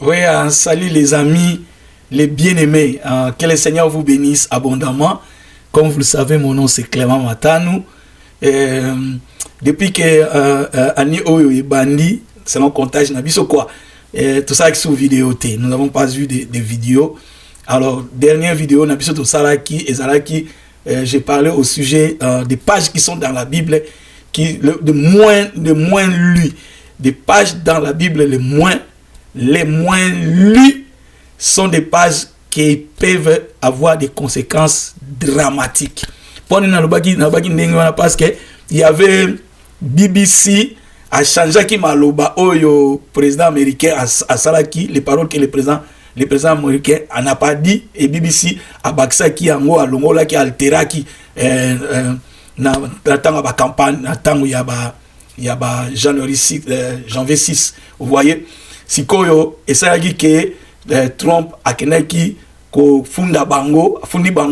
Oui, salut les amis, les bien-aimés. Que le Seigneur vous bénisse abondamment. Comme vous le savez, mon nom c'est Clément Matanou. Depuis que Annie Oyo et Bandi, c'est mon comptage, quoi. Tout ça sur vidéo. Nous n'avons pas vu des vidéos. Alors, dernière vidéo, on a vu sur Salaki et Zalaki. J'ai parlé au sujet des pages qui sont dans la Bible, de moins lues. Des pages dans la Bible les moins lues sont des pages qui peuvent avoir des conséquences dramatiques. Parce qu'il y avait BBC a changé qui maloba oyo président américain à Salaki les paroles que le président américain n'a pas dit, et BBC a baksa qui ango a longola qui altera qui na tanga ba campagne na tango ya ba janvier 6, vous voyez. Sikoyo esalaki ke Trump akenaki ko fundi bango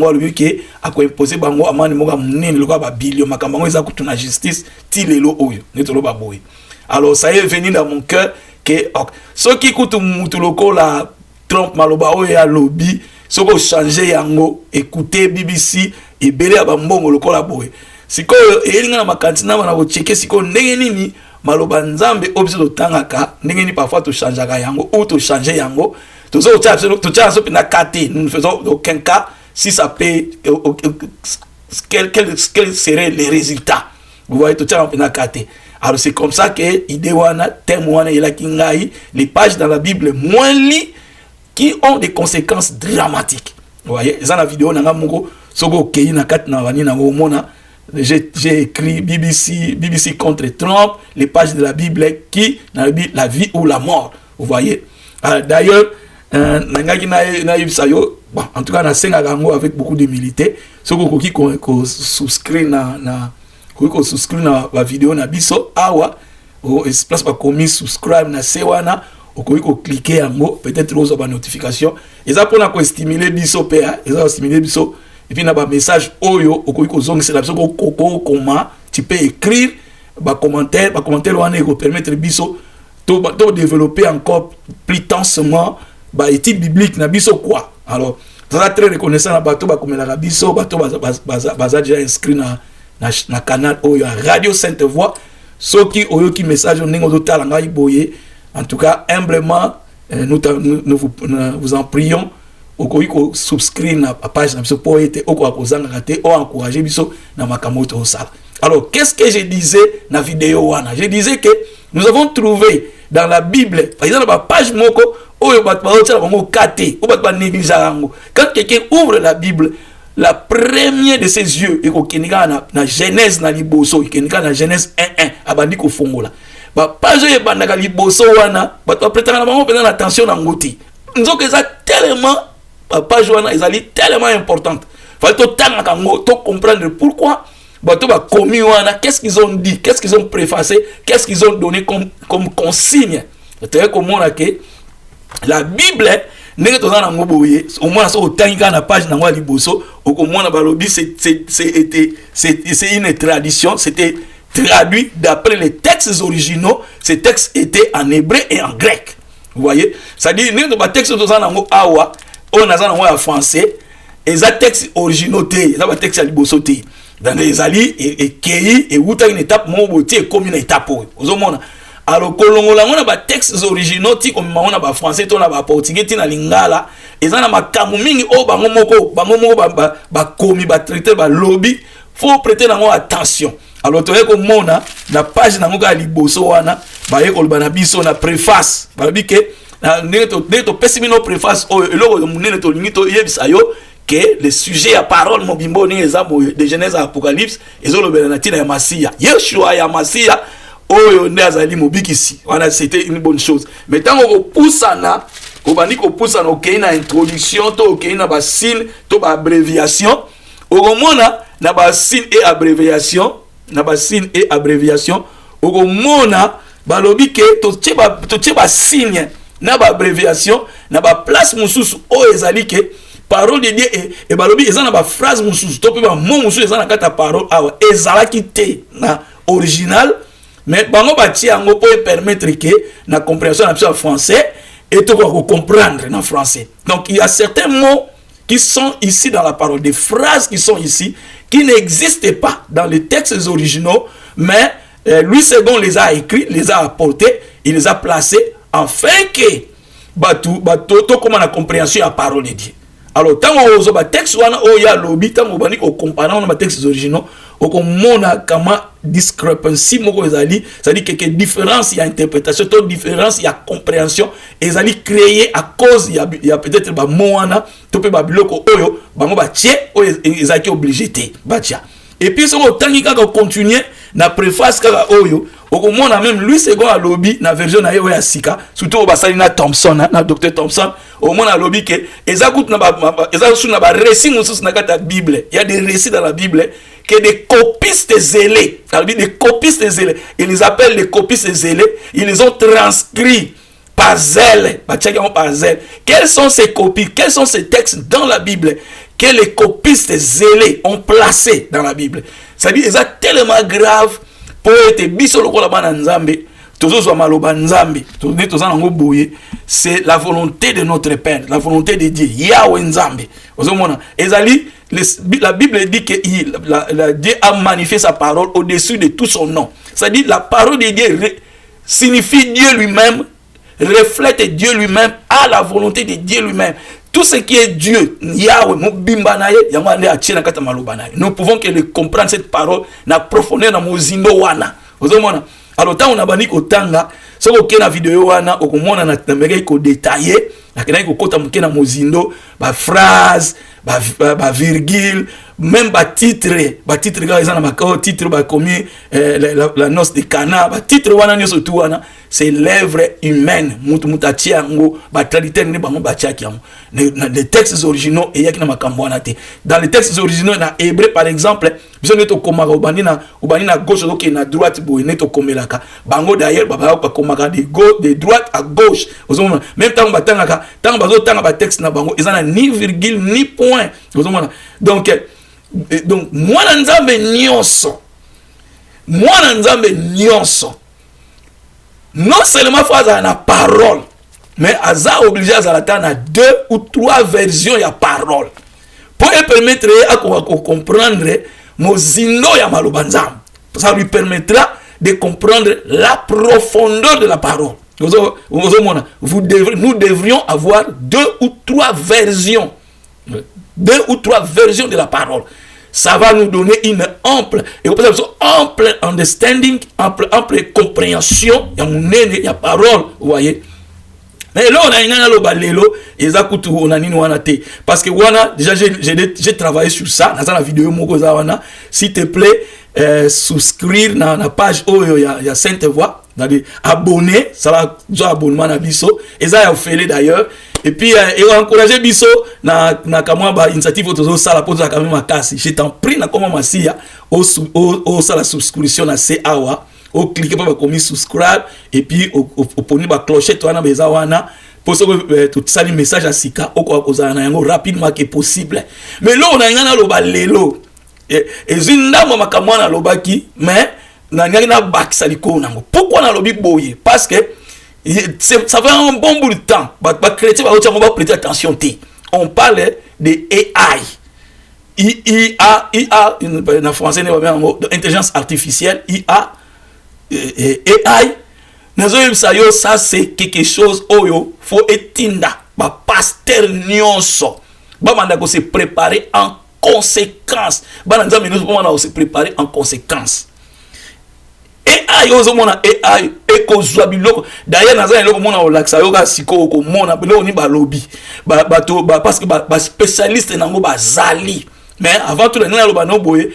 alobi ke ako imposer bango amani moka munene loka ba billion makambo eza kutuna justice ti lelo oyo netolo ba boy. Alors ça est venu dans mon cœur que ce qui coûte mutu lokola Trump maloba oyo ya lobby soko changer yango, écouter BBC et belé ba mbongo lokola boy. Sikoyo elinga na makantina bana ko checker siko ndenge nini maloba nzambe obisi totangaka ndenge ni parfois to changeaka yango ou to changer yango to so to na kate. Nous ne faisons aucun cas si ça peut quels seraient les résultats, vous voyez, to na kate. Alors c'est comme ça que idée wana thème wana ila kingai les pages dans la Bible moins liées qui ont des conséquences dramatiques, vous voyez. Ça la vidéo nanga moko soko kei na kate na vani na mona. J'ai écrit BBC contre Trump, les pages de la Bible qui, dans la vie ou la mort, vous voyez. D'ailleurs, en tout cas, on a avec beaucoup d'humilité. Ce qui souscrit na la vidéo na biso awa, place pas commis subscribe na sewana, ou cliquer en mot, peut-être aux notifications. Et ça pour nous stimuler biso PA, et ça stimuler biso. Et puis, il y a un message oyo, comment tu peux écrire des commentaires qui permettre de développer encore plus tensement l'éthique biblique na biso quoi. Alors, ça très reconnaissant na bato comme la biso, bato baza déjà inscrit na canal oyo Radio Sainte Voix. Ceux qui oyo qui message on total ngai boye. En tout cas, humblement nous vous en prions. Okoiko subscrire na page na biso pour être okokozanga raté ou encourager biso na makamoto osala. Alors qu'est-ce que je disais na vidéo wana? Je disais que nous avons trouvé dans la Bible par exemple la page moko oyo bat ba otala bango kate ou bat ba négliger ngo. Quand quelqu'un ouvre la Bible, la première de ses yeux et kokenika na Genèse na liboso, kokenika na Genèse 1:1 abandi ko fongola. Ba page e bandaka liboso wana bat ba prêter na bango pendant attention na ngoti. Nzoka ça tellement la page est tellement importante. Il faut comprendre pourquoi. Qu'est-ce qu'ils ont dit, qu'est-ce qu'ils ont préfacé, qu'est-ce qu'ils ont donné comme consigne. C'est comme que la Bible, au moins la page c'est une tradition, c'était traduit d'après les textes originaux. Ces textes étaient en hébreu et en grec. Vous voyez, ça dit les textes awa on a en français et les textes originaux les textes à libosoté dans les alliés et kei et où une étape mon beauté comme une étape aux hommes. Alors kolongola on a textes originaux ti comme on a français on a portugais ti na lingala et ça na makamu mingi o bango moko ba komi ba traiter ba lobby faut prêter attention. Alors tu vois comme mona na page na ngoka liboso wana ba ye kolba na biso na préface ba bi ke neto pessimino préface o eloko munene to lingito yebisa yo que le sujet à parole mobimbo ni ezamo de Genèse à Apocalypse ezolobela na tina ya Masia Yeshua ya Masia oyo nde azali mobikisi wana. C'était une bonne chose. Mais tant qu'on pousse na obandi ko pousse na okei na introduction to okei na ba signe to ba abréviation okomona na ba signe et abréviation okomona balobi ke to tcheba signe na ba abréviation na ba place mususu o ezali ke parole de Dieu et balobi ezana ba phrase mususu to pe ba mot mususu ezana kata parole awa ezalaki te na original mais bango ba ti yango pour permettre que na compréhension na biso français et tu vas comprendre en français. Donc il y a certains mots qui sont ici dans la parole, des phrases qui sont ici, qui n'existent pas dans les textes originaux, mais Louis II les a écrits, les a apportés, il les a placés, afin que comme la compréhension à parole de Dieu. Alors, tant que les textes comparant les textes originaux, on a comment discrepancy, c'est-à-dire que différence, il y a interprétation, différence, il y a compréhension, et ça créé à cause, il y a peut-être des mots, tu peux obligé. Et puis, si on continue, na préface kaka oyo okomona même lui second à lobby na version na yo ya sika surtout basali na Thompson na Dr Thompson au mona lobby que ezakut na eza sous na ba récit mususu na kata Bible. Il y a des récits dans la Bible que des copistes zélés, ça veut dire des copistes zélés, ils les appellent des copistes zélés, ils les ont transcrits par zèle, par zèle. Quelles sont ces copies, quels sont ces textes dans la Bible que les copistes zélés ont placés dans la Bible? C'est-à-dire, c'est tellement grave pour être biso lokola bana nzambe, tozo maloba nzambe, c'est la volonté de notre Père, la volonté de Dieu, Yahweh nzambe. La Bible dit que Dieu a magnifié sa parole au-dessus de tout son nom. C'est-à-dire, la parole de Dieu signifie Dieu lui-même, reflète Dieu lui-même, a la volonté de Dieu lui-même. Tout ce qui est Dieu, Yahweh, nous pouvons que le comprendre cette parole, na profondeur na mozindo wana. Alors tant on a bani ko tanga, so ko kena vidéo wana okomona na tambeka ko détailler, na kena ko kota mukena mozindo, ba phrase, ba virgule, même ba titre ga ezana makao titre ba commis la noce de Cana, ba titre wana nyoso tu wana, c'est l'œuvre humaine, mutachi yango, ba traditeur ni bango ba tiaki yango. Les textes originaux et yaki na makambo wana te. Dans les textes originaux na hébreu par exemple, biso neto komaka ubani na gauche donc na droite bo neto komelaka. Bango d'ailleurs ba komaka de droite à gauche. Même tant ba tangaka, tant bazo tanga ba texte na bango ezana ni virgule ni point. Donc mwana nzambe nyonso non seulement phrase à la parole, mais aza obligé à attendre 2 ou 3 versions de la parole pour lui permettre à comprendre mozindo ya malobanzam. Ça lui permettra de comprendre la profondeur de la parole. Nous devrions avoir 2 ou 3 versions. 2 ou 3 versions de la parole. Ça va nous donner une ample understanding, ample compréhension. Il y a parole, vous voyez. Mais là, on a une balelo et ça coûte on a parce que wana déjà j'ai travaillé sur ça dans la vidéo mokoza wana. S'il te plaît, souscrire dans la page où il y a Sainte Voix, c'est-à-dire abonner, ça va abonnement à biso et ça a fait d'ailleurs. Et puis et encourager biso na kamwa ba initiative tozo sala pour ça quand même makasi. Je t'en prie na comment masia au sala subscription na CAWA. Au cliquer pour comme subscribe et puis au poni ba clochette wana beza wana pour que tout ça les messages à sika au ko kozana yango rapidement que possible. Mais là on a ngana lo balelo et zinda mama kamwana lobaki mais na ngana bakisa liko nango. Pourquoi na lobi boye? Parce que ça fait un bon bout de temps. Bah chrétien va prêter attention. On parle de AI. IA, en français, intelligence artificielle, IA, AI. Ça c'est quelque chose où faut étinda. Bah pasteur nyonso. Bah mandako se préparer en conséquence. Bah nous devons se préparer en conséquence. AI ozomona AI ekozwa biloko d'ailleurs naza eloko mona olakisa yoka siko ko mona biloko ni balobi bato parce que ba spécialiste nango bazali mais avant tout na loba no boye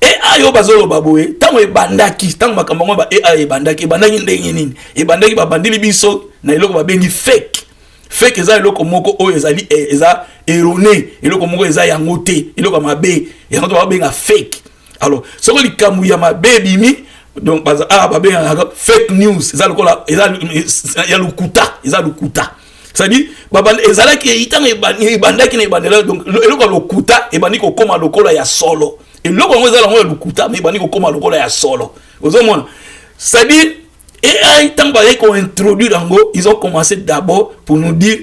AI yo bazolo baboye tango ebandaki tango makambo ngo ba AI ebandaki ndenge nini ebandaki ba bandili biso na eloko ba bengi fake eza eloko moko o ezali eza erroné eloko moko eza yango te eloko mabe yango to ba benga fake. Alors soko likamu ya mabe bimi donc fake news ça il y a le kuta c'est-à-dire ezala ki itanga ebandaki na ebandela donc eloko lo kuta ebandi ko koma lokola ya solo et loko ngo ezala ngo le kuta mais ebandi ko koma lokola ya solo ozomona c'est-à-dire AI, tant qu'on introduit Rango, ils ont commencé d'abord pour nous dire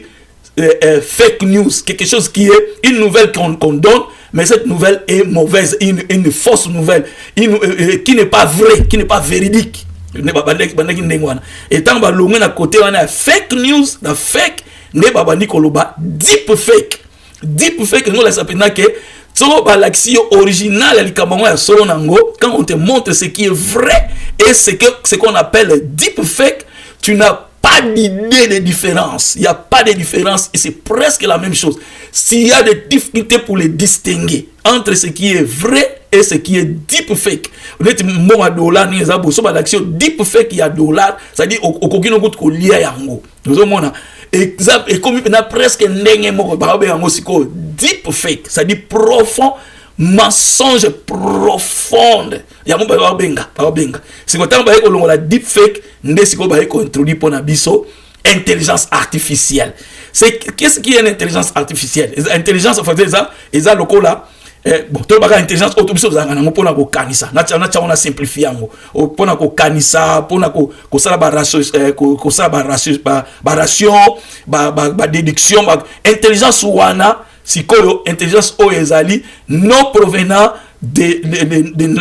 fake news, quelque chose qui est une nouvelle qu'on donne, mais cette nouvelle est mauvaise, une fausse nouvelle, qui n'est pas vraie, qui n'est pas véridique. Et tant que l'on à côté, on a fake news, la fake, ne pas deep fake. Deep fake, nous, la que l'action originale, quand on te montre ce qui est vrai et ce qu'on appelle deep fake, tu n'as pas d'idée de différence. Il n'y a pas de différence et c'est presque la même chose. S'il y a des difficultés pour les distinguer entre ce qui est vrai et ce qui est deep fake, on est mon dollar ni ça pour l'action deep fake il y a dollar, c'est-à-dire au coquino goût qu'on lie à yango. Nous avons exemple et comme il a presque n'engé mon barbe yango siko deep fake, c'est-à-dire profond mensonge profonde. Yango ba benga. C'est quand on va ko la deep fake ndé siko ba ko introduit pour na biso intelligence artificielle. C'est qu'est-ce qui est une intelligence artificielle? L'intelligence en fait ça le ko là bon to ba intelligence autobiso za ngana pona ko kanisa na on simplifier yango pona ko kanisa pona ko sala ba ration ba déduction ba intelligence wana sikoyo intelligence o ezali non provenant de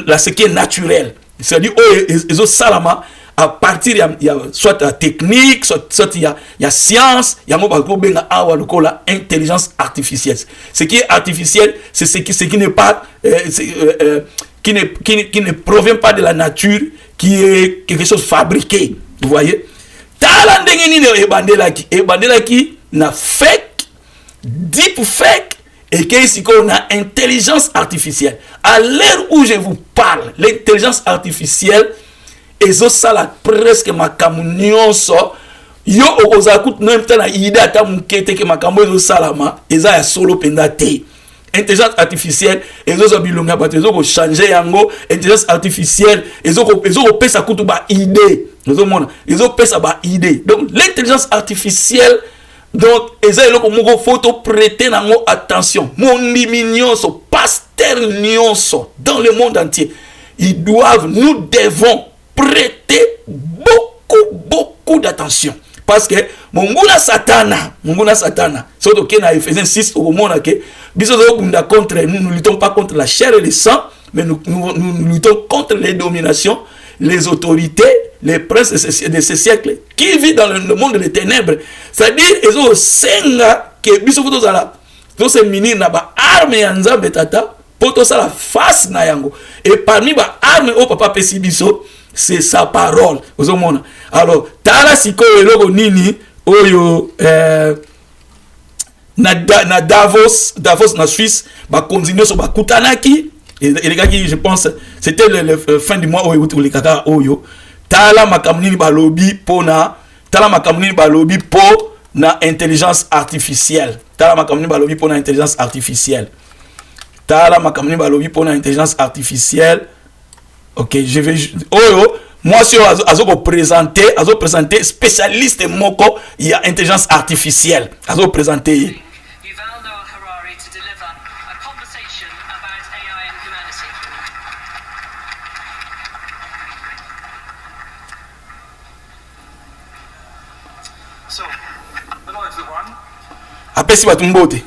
la ce qui est naturel, c'est-à-dire ezo salama à partir il y a soit la technique soit il y a science, il y a mo ba ko benga awa lokola intelligence artificielle. Ce qui est artificiel, c'est ce qui n'est pas qui ne provient pas de la nature, qui est quelque chose fabriqué, vous voyez. Tala ndenge nini e bandela ki na fake, deep fake et qu'ici qu'on a intelligence artificielle. À l'heure où je vous parle, l'intelligence artificielle ezo sala presque makamu nyonso yo okozakut même tana ida ata mukete ke makambo ezo salama eza ya solo penda te. Intelligence artificielle ezo zo bilonga bato ezo ko changer yango. Intelligence artificielle ezo ko pesa kutu ba idée ezo mona ezo pesa ba idée. Donc l'intelligence artificielle donc eza eloko moko photo prêter nango attention. Mondimi nyonso pasteur nyonso dans le monde entier, nous devons prêter beaucoup d'attention, parce que monguna satana surtout que na Ephésiens 6 au monde que biso contre nous ne luttons pas contre la chair et le sang, mais nous luttons contre les dominations, les autorités, les princes de ce siècle qui vivent dans le monde des ténèbres. C'est-à-dire ezo senga que biso foto zala to se minir na ba arme ya nzambe tata poto sala face na yango, et parmi ba arme au papa pesi biso c'est sa parole. Alors tala siko eloko nini oyo na Davos na Suisse ba continuer so ba kutanaki et les gars qui je pense c'était le fin du mois oyo les kaka oyo tala makamnini ba lobby pona tala makamnini ba lobby po na intelligence artificielle. Tala makamnini ba lobby pona intelligence artificielle. Tala makamnini ba lobby pona intelligence artificielle. Ok, je vais. Oh, moi, si je présenter spécialiste moko, il y a intelligence artificielle. Je présenter. So, hello everyone. Apesi batumbote.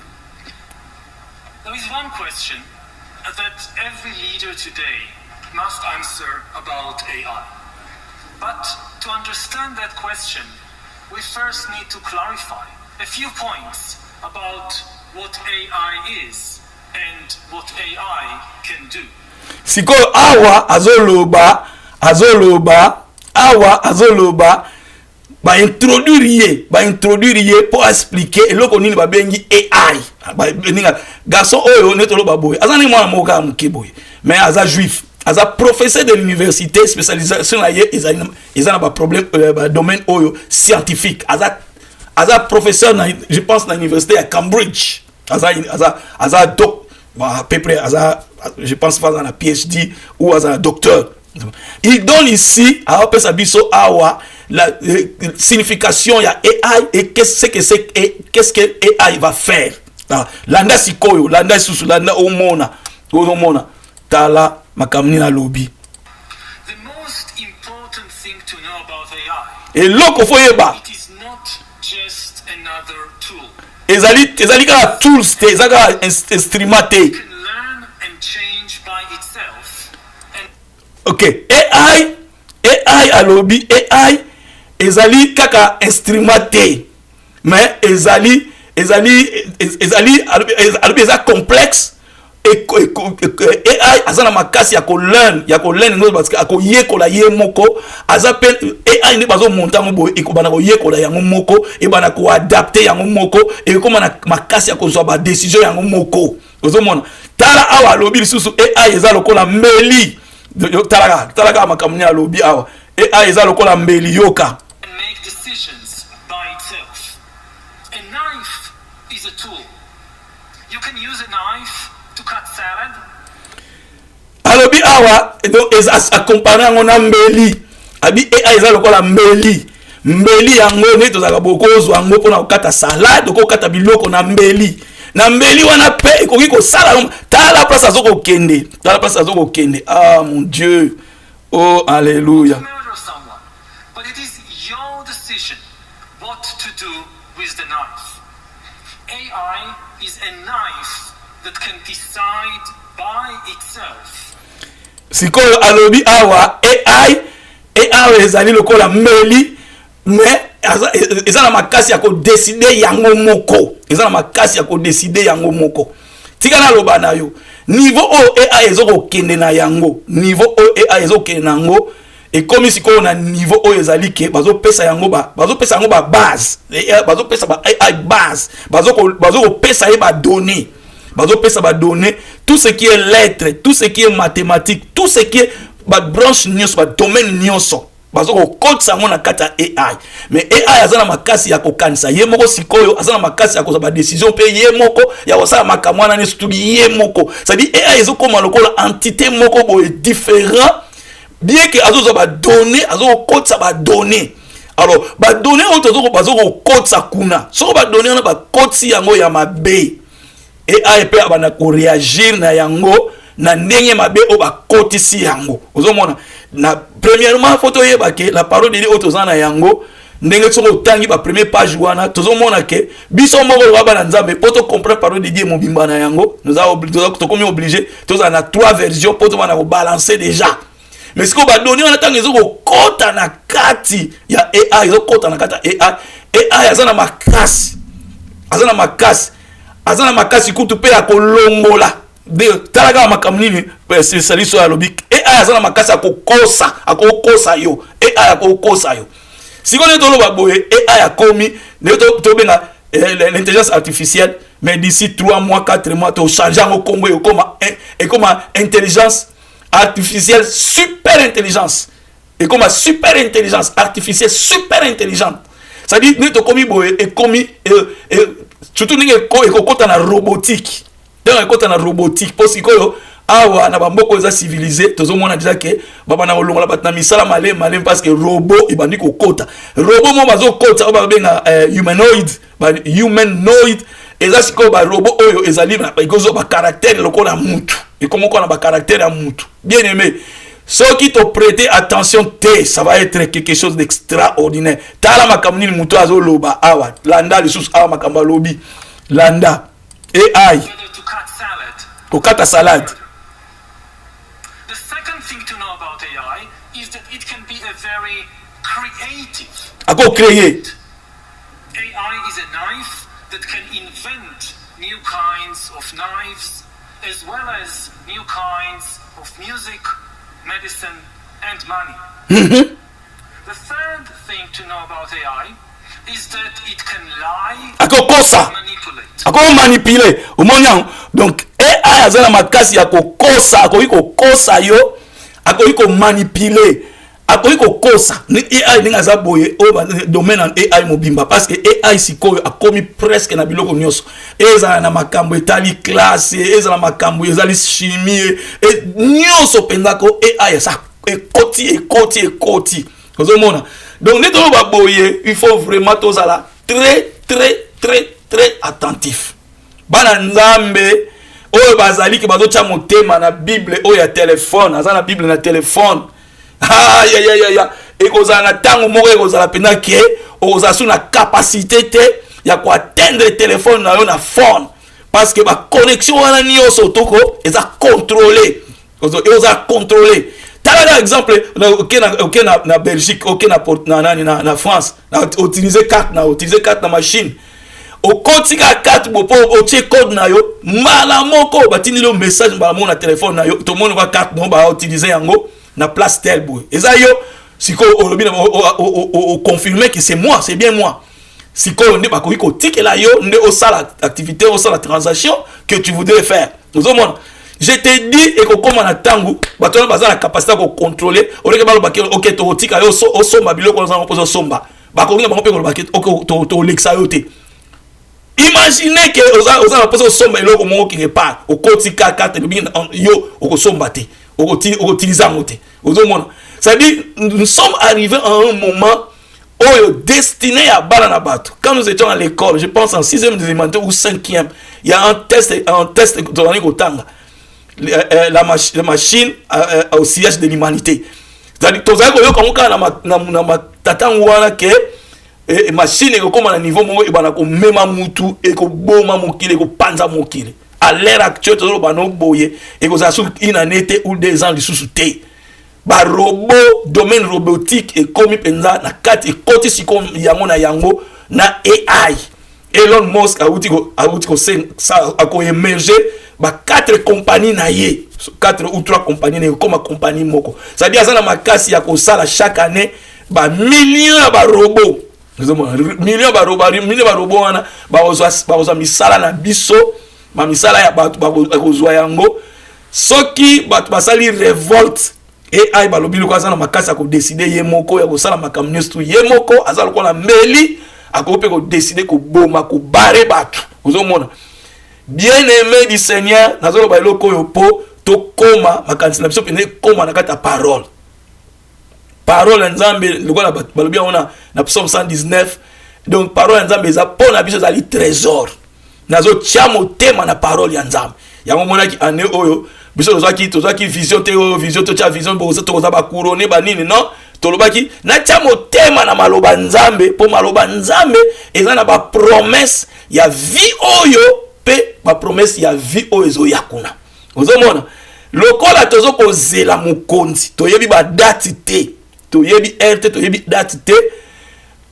There is one question that every leader today must answer about AI. But to understand that question, we first need to clarify a few points about what AI is and what AI can do. Siko awa azoloba ba introduire pour expliquer eloko nini ba bengi AI. Ba ninga garçon oyo netolo ba boy. Azani mwana moka muke boy. Mais aza juif. As a professeur de l'université spécialisation là ils ont un problème domaine scientifique. As a professeur je pense dans l'université à Cambridge. As a doc à peu près je pense pas dans la PhD ou as un docteur. Il donne ici à Pesabiso Awa la signification ya AI et qu'est-ce que AI va faire. Landa sikoyo, landa susu, landa omona tala makamni na lobby. The most important thing to know about eloko fo yeba it is not just another tool. ezali kaka tools te eza kaka instrument te. It can learn and change by itself. And Ok, AI alobi AI ezali kaka instrument te, mais ezali alobi eza complexe. AI aza na makasi ya kolearn ngo parce que akoyekola ye moko aza pe AI ne bazo monta ngo boye ekobana koyekola yango moko ebana ko adapter yango moko ekoma na makasi ya kozwa ba décision yango moko. Ozomona tala awa alobi lisusu AI eza lokola mbeli talaka makamuni alobi awa AI eza lokola mbeli yoka. make decisions by itself. A knife is a tool. You can use a knife to cut salad. Alobi awa donc eza comparer yango na mbeli abi AI eza lokola mbeli yango ne tozaka bokozwa yango mpona kokata salade okokata biloko na mbeli wana pe ekoki kosala tala place azokokende ah mon Dieu, oh alléluia. Murder someone, but it is your decision what to do with the knife. AI is a knife that can decide by itself. Sikoyo alobi awa AI ezali lokola mbeli mais eza na makasi ya kodeside yango moko. Tika na loba na yo niveau o AI ezokokende na yango ekomi sikoyo na niveau oyo ezali ke bazopesa yango ba base bazopesa ba AI base bazokopesa ye ba données tout ce qui est lettres, tout ce qui est mathématiques, tout ce qui est ba branche nyonso ba domaine nyonso bazoko code sango na kata AI. Mais AI azana makasi ya kokanisa ye moko sikoyo azana makasi ya koza ba décision pe ye moko ya kosala makamwana ne studi ye moko. Ça dit AI ezokoma lokola entité moko boye différent bien que azozo ba données azoko code sa ba données. Alors ba données auto bazoko code sa kuna. So ba données na ba code si yango ya mabe. AI pe abana ko réagir na yango na ndenge mabe o ba kotisi yango. Ozomona na premièrement photo yeba ke la parole de Dieu otozana yango ndenge tsoko tangi ba première page wana tozomona ke biso moko lo bana nzambe poto comprendre parole de Dieu mobimba na yango nous a obligé tozana na 3 versions poto bana ko balancer déjà. Mais ce qu'on va donner on attend les autres kota na kati ya AI zo kota na kata AI azana makasi kutu pe ya kolongola de talaga makamnini spécialiste ya lobik AI azana makasi akokosa yo siko ne tolo baboye AI akomi ne to benga l'intelligence artificielle mais d'ici 3 mois 4 mois to changer en kombo et comme intelligence artificielle super intelligence et comme super intelligence artificielle super intelligente. Ça dit ne to komi boye et komi surtout ninge ekokota na robotique. Donc ekokota na robotique parce que awa na bamboko eza civilisé tozomona déjà que baba na olongola batna misala malem parce que robot ibandi kokota robot mo bazokota ba benga humanoid eza siko ba robot oyo ezali na ikozo ba caractère lokola mutu et comment on a ba caractère ya mutu bien aimé. Ceux qui te prêtent attention, ça va être quelque chose d'extraordinaire. Tala makamuni mutu azo loba awa landa les sous awa makamba lobi landa AI to cut a salad. The second thing to know about AI is that it can be a very creative. Ako créer. AI is a knife that can invent new kinds of knives as well as new kinds of music, medicine and money. The third thing to know about AI is that it can lie and manipulate. Umonyang. Donc AI azana makasi ya kokosa, akokosa yo, akoiko manipuler, akoiko kosa. Ni AI ninga za boye o domaine en AI mobimba parce que AI sikoyo akomi presque na biloko nyonso. Eza na makambo etali classe, eza na makambo ezali chimie, nyonso pendako AI ça ekoti. Ozomona. Donc les deux baboye, il faut vraiment tous là très attentif. Bana nzambe oyo bazali ke bazo tia motema na Bible oyo ya téléphone, azana Bible na téléphone. Ya et que ça na tango moko et que ça la pena que o ça sous na capacité te ya ko atteindre téléphone na yo na phone parce que ba connexion wana ni yo sotoko et ça contrôler et ça contrôler. Par exemple na Belgique, na France, na utiliser carte na machine. Au kotika carte bo au code na yo, mala moko batini le message mbala mo na téléphone na yo, tout le monde va carte non ba utiliser yango na place tel boy. Et ça yo siko o confirmer que c'est moi, c'est bien moi. Siko on ba ko tika la yo ndé au sala activité, au sala transaction que tu voudrais faire. Nous au monde. Je te dis et que comme on a tango, bato na baza la capacité de contrôler, au lieu que balo bakelo OK to tika yo o somba biloko na pose somba. Ba ko ngi ba ko pe ko bakelo OK to lexa yo te. Imaginez que oza na pose somba eloko moko qui repart, au kotika carte de bien yo au somba te, au utiliser ngote. Ozomona. Ça dit nous sommes arrivés à un moment où destiné à Balanabato. Quand nous étions à l'école, je pense en 6e élémentaire ou 5e, il y a un test donné au Tanga. La machine au sillage de l'humanité. C'est-à-dire que la machine est comme à niveau où il y a un mutu et que boma mokile et que panza mokile. À l'ère actuelle, tout le monde et que ça soit une année ou 2 ans de sous-souté. Ba robot, domaine robotique et comme penza na 4 et côté si comme yango na yango na AI. Elon Musk a outi ko ça a émergé. Ba 4 compagnies na ye 4 ou 3 compagnies na comme compagnie moko ça dit azana makasi ya ko sala chaque année ba millions ba robots millions ba robots wana ba oza misala na biso ma misala ya ba kozwa yango soki ba basali révolte et ai ba lobilo ko azana makasi ya ko décider ye moko ya ko sala makambo tout ye moko azala ko na meli akope ko décider ko boma ko bare batu ozomona. Bien-aimé du Seigneur, nazolo ba eloko yo po to koma makanisi na biso pene koma na kata parole. Parole nzambe lokola balobia ona na Psaume 119. Donc parole nzambe za pona biso za li trésor. Nazo tia motema na parole ya nzambe. Yango mona ki ane oyo biso tozaki vision te o vision to tia vision bo to za ba couronner ba nini non? Tolobaki na tia motema na maloba nzambe po maloba nzambe eza na ba promesse ya vie oyo ma promesse ya vie o ezo yakuna ozomona lokola tozo ko zela mukonzi toyebi ba date te toyebi rt toyebi date te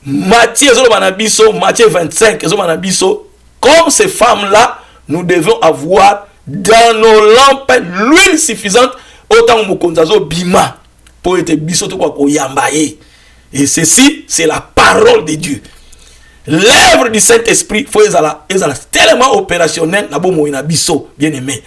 Matthieu ezo bana biso Matthieu 25 ezo bana biso comme ces femmes là nous devons avoir dans nos lampes l'huile suffisante autant mukonzi azo bima pour être biso to ko yamba ye et ceci c'est la parole de Dieu. L'œuvre du Saint-Esprit faut tellement opérationnel na bomo ina biso bien-aimé.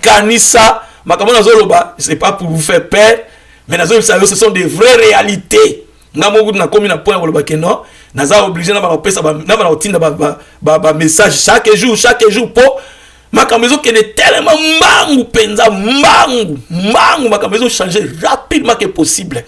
Kanisa makamona zoloba c'est pas pour vous faire peur mais nazo ce sont des vraies réalités. Ngamo na komi na point koloba que non, naza obligé na ba pesa na ba otinda ba message chaque jour po makambezo que est tellement mangu penza mangu makambezo changer rapidement que possible.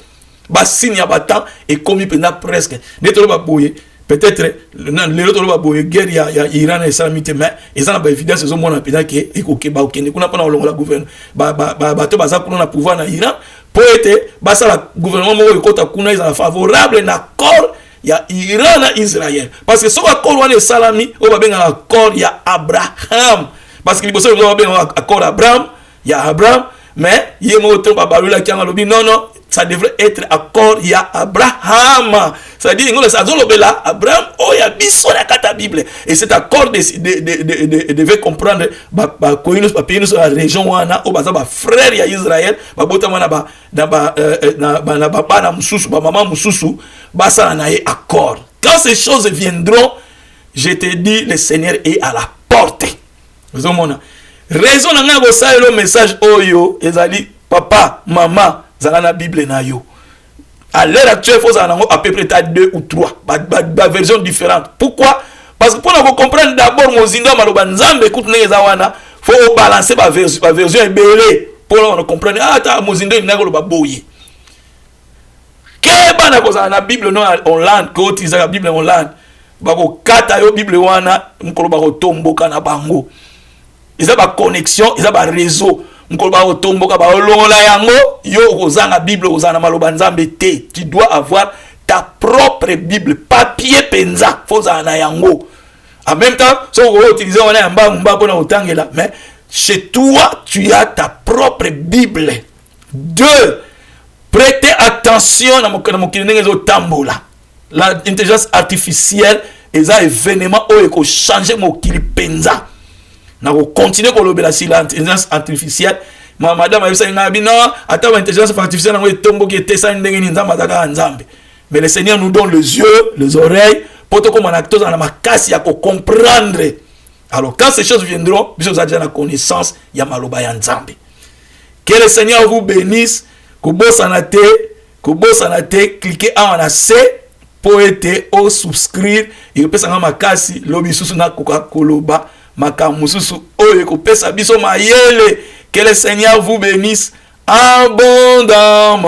Ba signe ya batan et komi penza presque. Netolo ba boye peut-être les autres va boyer guerre ya Iran et Islamité mais ils ont ba évidence ils ont mon appel que ekoke ba okende kuna pana olongola gouvernement ba to baza kuna na pouvoir na Iran pour être ba ça la gouvernement mo ekota kuna ils sont favorable na accord ya Iran na Israël parce que so accord wana salami o ba benga accord ya Abraham parce que liboso ba benga accord Abraham ya Abraham mais yemo to ba balula ki ngalobi non ça devrait être accord ya Abraham. Ça dit ngolo ça zolobela Abraham o ya biso na kata Bible et cet accord devait comprendre ba koinus pa pays sur la région wana o baza ba frère ya Israël ba botama na ba na bana mususu ba maman mususu ba ça na ye accord. Quand ces choses viendront, je te dis le Seigneur est à la porte. Vous avez raison na ngo ça le message oyo ezali papa maman zala na Bible na yo. À l'heure actuelle, il faut à peu près 2 ou 3 versions différentes. Pourquoi? Parce que pour nous comprendre d'abord mozindo maloba nzambe écoute neza wana, faut balancer ba version ebele pour nous comprendre ah ta mozindo inako loba boye. Ke bana ko na Bible no online ko utiza la Bible online. Ba ko kata yo Bible wana mkolo ba ko tomboka na bango. Ils ont ba connexion, ils ont ba réseau. nkoloba otomboka ba olongola yango yo kozanga Bible kozana maloba nzambe te. Tu dois avoir ta propre Bible papier penza foza na yango. En même temps, si on utilise on a un bas pour otangela, mais chez toi tu as ta propre Bible. 2. Prêtez attention à mon tambola. L'intelligence artificielle est un événement où il changer mon kili penza. Na ko continuer ko lobela si l'intelligence artificielle. Madame a dit non, attends l'intelligence artificielle na ko tombo ki tesa ndenge ni nzamba taka nzambe. Mais le Seigneur nous donne les yeux, les oreilles pour que comme un acteur dans la makasi ya ko comprendre. Alors quand ces choses viendront, vous avez déjà la connaissance ya maloba ya nzambe. Que le Seigneur vous bénisse. Kubosanate, cliquez en AC pour être au souscrire et peut s'en makasi lobi susu na koloba makamususu oye ko pesa biso mayele. Que le Seigneur vous bénisse abondamment.